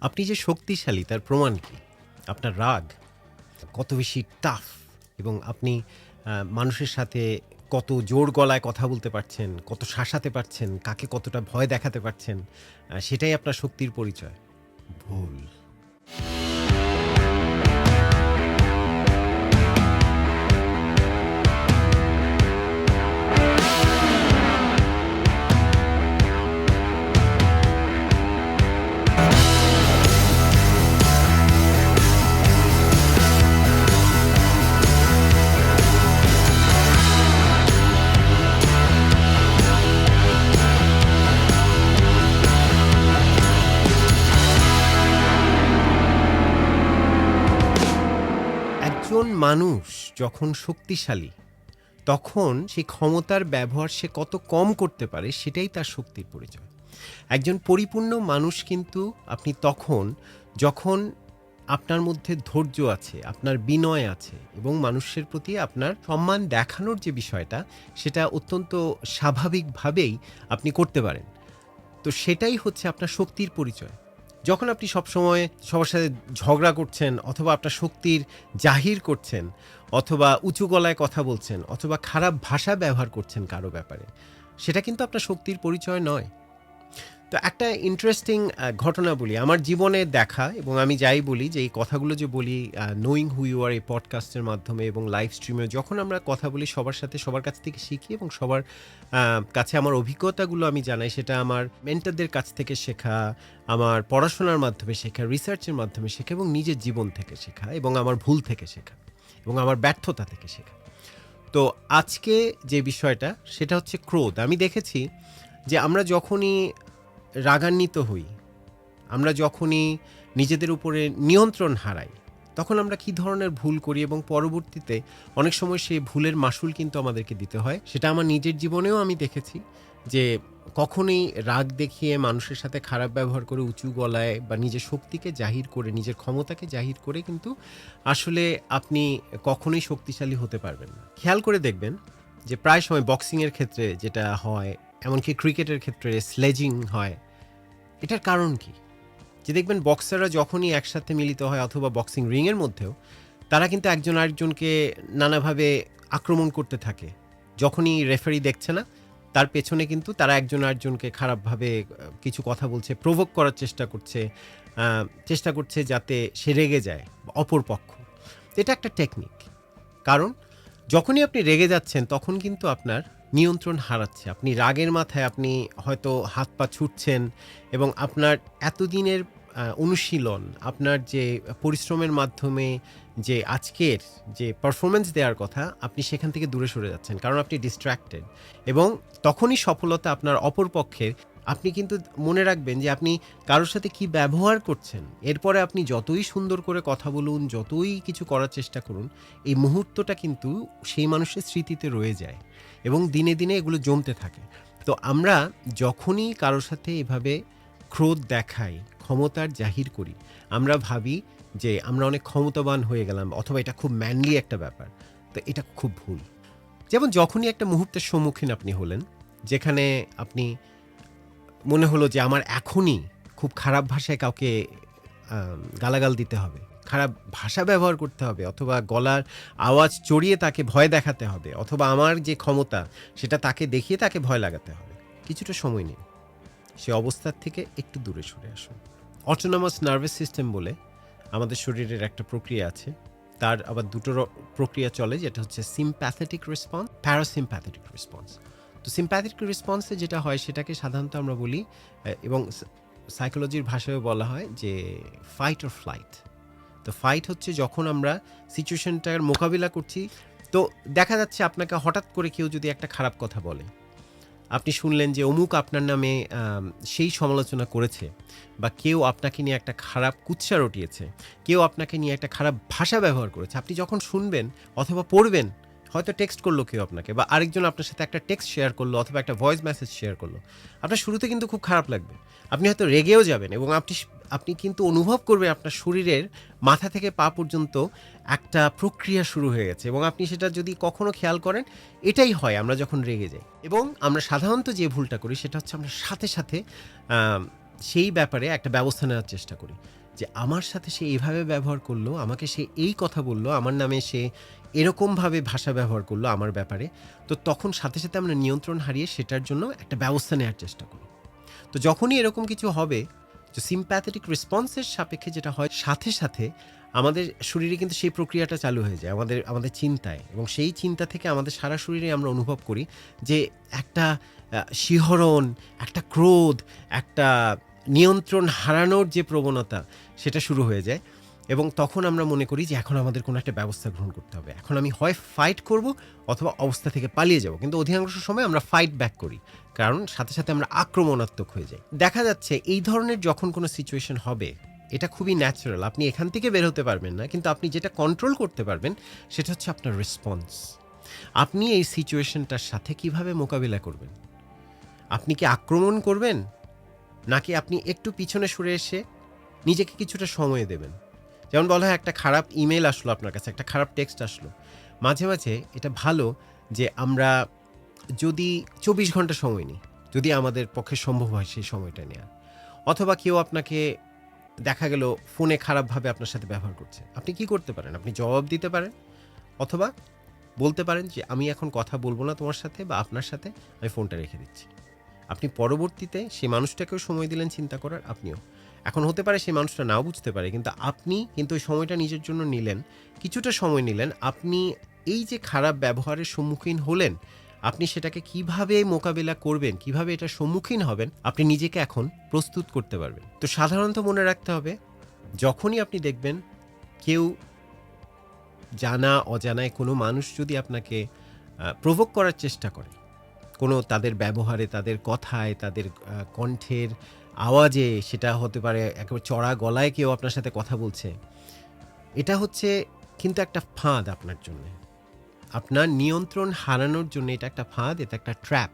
আপনি যে শক্তিশালী তার প্রমাণ কি? আপনার রাগ কত বেশি টাফ এবং আপনি মানুষের সাথে কত জোর গলায় কথা বলতে পারছেন, কত শাসাতে পারছেন, কাকে কতটা ভয় দেখাতে পারছেন, সেটাই আপনার শক্তির পরিচয়। ভুল। একজন মানুষ যখন শক্তিশালী, তখন সেই ক্ষমতার ব্যবহার সে কত কম করতে পারে সেটাই তার শক্তির পরিচয়। একজন পরিপূর্ণ মানুষ কিন্তু আপনি তখন যখন আপনার মধ্যে ধৈর্য আছে, আপনার বিনয় আছে এবং মানুষের প্রতি আপনার সম্মান দেখানোর যে বিষয়টা সেটা অত্যন্ত স্বাভাবিকভাবেই আপনি করতে পারেন। তো সেটাই হচ্ছে আপনার শক্তির পরিচয়। যখন আপনি সবসময় সবার সাথে ঝগড়া করছেন অথবা আপনার শক্তির জাহির করছেন অথবা উঁচু গলায় কথা বলছেন অথবা খারাপ ভাষা ব্যবহার করছেন কারো ব্যাপারে, সেটা কিন্তু আপনার শক্তির পরিচয় নয়। তো একটা ইন্টারেস্টিং ঘটনা বলি আমার জীবনে দেখা, এবং আমি যাই বলি যে এই কথাগুলো যে বলি নোয়িং হু ইউ আর এই পডকাস্টের মাধ্যমে এবং লাইভ স্ট্রিমে যখন আমরা কথা বলি সবার সাথে সবার কাছ থেকে শিখি এবং সবার কাছে আমার অভিজ্ঞতাগুলো আমি জানাই, সেটা আমার মেন্টরদের কাছ থেকে শেখা, আমার পড়াশোনার মাধ্যমে শেখা, রিসার্চের মাধ্যমে শেখা এবং নিজের জীবন থেকে শেখা এবং আমার ভুল থেকে শেখা এবং আমার ব্যর্থতা থেকে শেখা। তো আজকে যে বিষয়টা সেটা হচ্ছে ক্রোধ। আমি দেখেছি যে আমরা যখনই রাগান্বিত হই, আমরা যখনই নিজেদের উপরে নিয়ন্ত্রণ হারাই, তখন আমরা কী ধরনের ভুল করি এবং পরবর্তীতে অনেক সময় সেই ভুলের মাসুল কিন্তু আমাদেরকে দিতে হয়। সেটা আমার নিজের জীবনেও আমি দেখেছি যে কখনোই রাগ দেখিয়ে মানুষের সাথে খারাপ ব্যবহার করে উঁচু গলায় বা নিজের শক্তিকে জাহির করে নিজের ক্ষমতাকে জাহির করে কিন্তু আসলে আপনি কখনোই শক্তিশালী হতে পারবেন না। খেয়াল করে দেখবেন যে প্রায় সময় বক্সিংয়ের ক্ষেত্রে যেটা হয়, এমনকি ক্রিকেটের ক্ষেত্রে স্লেজিং হয়, এটার কারণ কি? যে দেখবেন বক্সাররা যখনই একসাথে মিলিত হয় অথবা বক্সিং রিংয়ের মধ্যেও তারা কিন্তু একজন আরেকজনকে নানাভাবে আক্রমণ করতে থাকে। যখনই রেফারি দেখছে না, তার পেছনে কিন্তু তারা একজন আরেকজনকে খারাপভাবে কিছু কথা বলছে, প্রভোক করার চেষ্টা করছে যাতে সে রেগে যায় অপর পক্ষ। এটা একটা টেকনিক। কারণ যখনই আপনি রেগে যাচ্ছেন তখন কিন্তু আপনার নিয়ন্ত্রণ হারাচ্ছে। আপনি রাগের মাথায় আপনি হয়তো হাত পা ছুটছেন এবং আপনার এতদিনের অনুশীলন, আপনার যে পরিশ্রমের মাধ্যমে যে আজকের যে পারফরমেন্স দেওয়ার কথা, আপনি সেখান থেকে দূরে সরে যাচ্ছেন কারণ আপনি ডিস্ট্র্যাক্টেড। এবং তখনই সফলতা আপনার অপর পক্ষের। আপনি কিন্তু মনে রাখবেন যে আপনি কারোর সাথে কি ব্যবহার করছেন, এরপরে আপনি যতই সুন্দর করে কথা বলুন, যতই কিছু করার চেষ্টা করুন, এই মুহূর্তটা কিন্তু সেই মানুষের স্মৃতিতে রয়ে যায় এবং দিনে দিনে এগুলো জমতে থাকে। তো আমরা যখনই কারোর সাথে এভাবে ক্রোধ দেখাই, ক্ষমতার জাহির করি, আমরা ভাবি যে আমরা অনেক ক্ষমতাবান হয়ে গেলাম অথবা এটা খুব ম্যানলি একটা ব্যাপার। তো এটা খুব ভুল। যেমন যখনই একটা মুহূর্তের সম্মুখীন আপনি হলেন, যেখানে আপনি মনে হলো যে আমার এখনই খুব খারাপ ভাষায় কাউকে গালাগাল দিতে হবে, খারাপ ভাষা ব্যবহার করতে হবে অথবা গলার আওয়াজ চড়িয়ে তাকে ভয় দেখাতে হবে অথবা আমার যে ক্ষমতা সেটা তাকে দেখিয়ে তাকে ভয় লাগাতে হবে, কিছুটা সময় নিন, সে অবস্থার থেকে একটু দূরে সরে আসুন। অটোনমাস নার্ভাস সিস্টেম বলে আমাদের শরীরের একটা প্রক্রিয়া আছে, তার আবার দুটো প্রক্রিয়া চলে, যেটা হচ্ছে সিম্প্যাথেটিক রেসপন্স, প্যারাসিম্প্যাথেটিক রেসপন্স। তো সিম্প্যাথেটিক রেসপন্সে যেটা হয় সেটাকে সাধারণত আমরা বলি, এবং সাইকোলজির ভাষায় বলা হয় যে ফাইট অর ফ্লাইট। তো ফাইট হচ্ছে যখন আমরা সিচুয়েশনটার মোকাবিলা করছি, তো দেখা যাচ্ছে আপনাকে হঠাৎ করে কেউ যদি একটা খারাপ কথা বলে, আপনি শুনলেন যে অমুক আপনার নামে সেই সমালোচনা করেছে, বা কেউ আপনাকে নিয়ে একটা খারাপ কুৎসা রটিয়েছে, কেউ আপনাকে নিয়ে একটা খারাপ ভাষা ব্যবহার করেছে। আপনি যখন শুনবেন অথবা পড়বেন, হয়তো টেক্সট করলো কেউ আপনাকে, বা আরেকজন আপনার সাথে একটা টেক্সট শেয়ার করলো অথবা একটা ভয়েস মেসেজ শেয়ার করলো, আপনার শুরুতে কিন্তু খুব খারাপ লাগবে, আপনি হয়তো রেগেও যাবেন এবং আপনি কিন্তু অনুভব করবেন আপনার শরীরের মাথা থেকে পা পর্যন্ত একটা প্রক্রিয়া শুরু হয়ে গেছে। এবং আপনি সেটা যদি কখনো খেয়াল করেন, এটাই হয় আমরা যখন রেগে যাই। এবং আমরা সাধারণত যে ভুলটা করি সেটা হচ্ছে আমরা সাথে সাথে সেই ব্যাপারে একটা ব্যবস্থা নেওয়ার চেষ্টা করি যে আমার সাথে সে এভাবে ব্যবহার করলো, আমাকে সে এই কথা বলল, আমার নামে সে এরকমভাবে ভাষা ব্যবহার করলো আমার ব্যাপারে। তো তখন সাথে সাথে আমরা নিয়ন্ত্রণ হারিয়ে সেটার জন্য একটা ব্যবস্থা নেওয়ার চেষ্টা করি। তো যখনই এরকম কিছু হবে, যে সিম্প্যাথেটিক রেসপন্সের সাপেক্ষে যেটা হয়, সাথে সাথে আমাদের শরীরে কিন্তু সেই প্রক্রিয়াটা চালু হয়ে যায় আমাদের আমাদের চিন্তায়, এবং সেই চিন্তা থেকে আমাদের সারা শরীরে আমরা অনুভব করি যে একটা শিহরণ, একটা ক্রোধ, একটা নিয়ন্ত্রণ হারানোর যে প্রবণতা, সেটা শুরু হয়ে যায়। এবং তখন আমরা মনে করি যে এখন আমাদের কোনো একটা ব্যবস্থা গ্রহণ করতে হবে, এখন আমি হয় ফাইট করব অথবা অবস্থা থেকে পালিয়ে যাব। কিন্তু অধিকাংশ সময় আমরা ফাইট ব্যাক করি, কারণ সাথে সাথে আমরা আক্রমণাত্মক হয়ে যাই। দেখা যাচ্ছে এই ধরনের যখন কোনো সিচুয়েশন হবে, এটা খুবই ন্যাচারাল, আপনি এখান থেকে বের হতে পারবেন না, কিন্তু আপনি যেটা কন্ট্রোল করতে পারবেন সেটা হচ্ছে আপনার রেসপন্স। আপনি এই সিচুয়েশনটার সাথে কিভাবে মোকাবিলা করবেন? আপনি কি আক্রমণ করবেন, নাকি আপনি একটু পিছনে সরে এসে নিজেকে কিছুটা সময় দেবেন? যেমন বলা হয়, একটা খারাপ ইমেল আসলো আপনার কাছে, একটা খারাপ টেক্সট আসলো, মাঝে মাঝে এটা ভালো যে আমরা যদি 24 ঘন্টা সময় নিই, যদি আমাদের পক্ষে সম্ভব হয় সেই সময়টা নেওয়া। অথবা কেউ আপনাকে দেখা গেল ফোনে খারাপভাবে আপনার সাথে ব্যবহার করছে, আপনি কি করতে পারেন? আপনি জবাব দিতে পারেন, অথবা বলতে পারেন যে আমি এখন কথা বলবো না তোমার সাথে বা আপনার সাথে, আমি ফোনটা রেখে দিচ্ছি। আপনি পরবর্তীতে সেই মানুষটাকেও সময় দিলেন চিন্তা করার, আপনিও। এখন হতে পারে সেই মানুষটা নাও বুঝতে পারে, কিন্তু আপনি কিন্তু ওই সময়টা নিজের জন্য নিলেন, কিছুটা সময় নিলেন। আপনি এই যে খারাপ ব্যবহারের সম্মুখীন হলেন, আপনি সেটাকে কিভাবে মোকাবিলা করবেন, কিভাবে এটার সম্মুখীন হবেন, আপনি নিজেকে এখন প্রস্তুত করতে পারবেন। তো সাধারণত মনে রাখতে হবে, যখনই আপনি দেখবেন কেউ জানা অজানায় কোনো মানুষ যদি আপনাকে প্রভোক করার চেষ্টা করে, কোনো তাদের ব্যবহারে, তাদের কথায়, তাদের কণ্ঠের আওয়াজে, সেটা হতে পারে একেবারে চড়া গলায় কেউ আপনার সাথে কথা বলছে, এটা হচ্ছে কিন্তু একটা ফাঁদ আপনার জন্যে। আপনার নিয়ন্ত্রণ হারানোর জন্য এটা একটা ফাঁদ, এটা একটা ট্র্যাপ।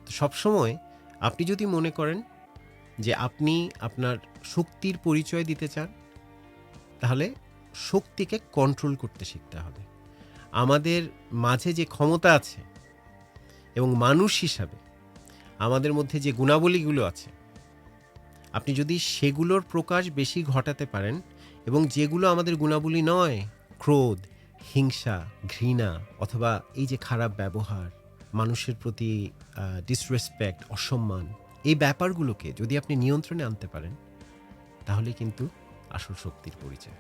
তো সবসময় আপনি যদি মনে করেন যে আপনি আপনার শক্তির পরিচয় দিতে চান, তাহলে শক্তিকে কন্ট্রোল করতে শিখতে হবে। আমাদের মাঝে যে ক্ষমতা আছে এবং মানুষ হিসাবে আমাদের মধ্যে যে গুণাবলীগুলো আছে, আপনি যদি সেগুলোর প্রকাশ বেশি ঘটাতে পারেন, এবং যেগুলো আমাদের গুণাবলী নয়, ক্রোধ, হিংসা, ঘৃণা, অথবা এই যে খারাপ ব্যবহার, মানুষের প্রতি ডিসরেসপেক্ট, অসম্মান, এই ব্যাপারগুলোকে যদি আপনি নিয়ন্ত্রণে আনতে পারেন, তাহলে কিন্তু আসল শক্তির পরিচয়।